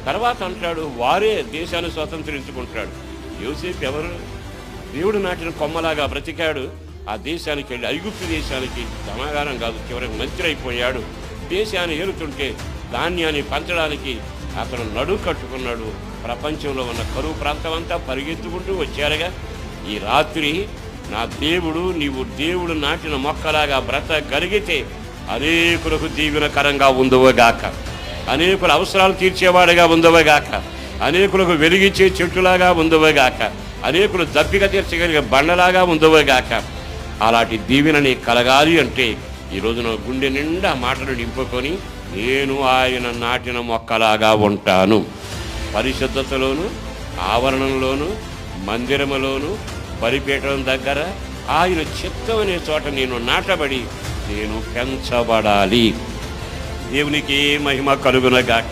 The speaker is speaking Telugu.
తర్వాత అంటాడు వారే దేశాన్ని స్వతంత్రించుకుంటాడు. యోసేపు ఎవరు? దేవుడు నాటిన కొమ్మలాగా బ్రతికాడు. ఆ దేశానికి వెళ్ళి ఐగుప్తు దేశానికి సమాధానం కాదు, చివరికి మంత్రి అయిపోయాడు. దేశాన్ని ఏలుతుంటే ధాన్యాన్ని పంచడానికి అతను నడుము కట్టుకున్నాడు. ప్రపంచంలో ఉన్న కరువు ప్రాంతం అంతా పరిగెత్తుకుంటూ వచ్చారుగా. ఈ రాత్రి నా దేవుడు, నీవు దేవుడు నాటిన మొక్కలాగా బ్రతకగలిగితే అనేకులకు దీవెనకరంగా ఉందవగాక, అనేకుల అవసరాలు తీర్చేవాడుగా ఉందవగాక, అనేకులకు వెలిగించే చెట్టులాగా ఉందవగాక, అనేకులు దప్పిక తీర్చగలిగే బండలాగా ఉందవగాక. అలాంటి దీవెనని కలగాలి అంటే ఈరోజు నా గుండె నిండా మాటలు నింపుకొని నేను ఆయన నాటిన మొక్కలాగా ఉంటాను. పరిశుద్ధతలోను, ఆవరణంలోను, మందిరములోను, బలిపీఠం దగ్గర ఆయన చిత్తం అనే చోట నేను నాటబడి నేను పెంచబడాలి. దేవునికి మహిమ కలుగునగాక.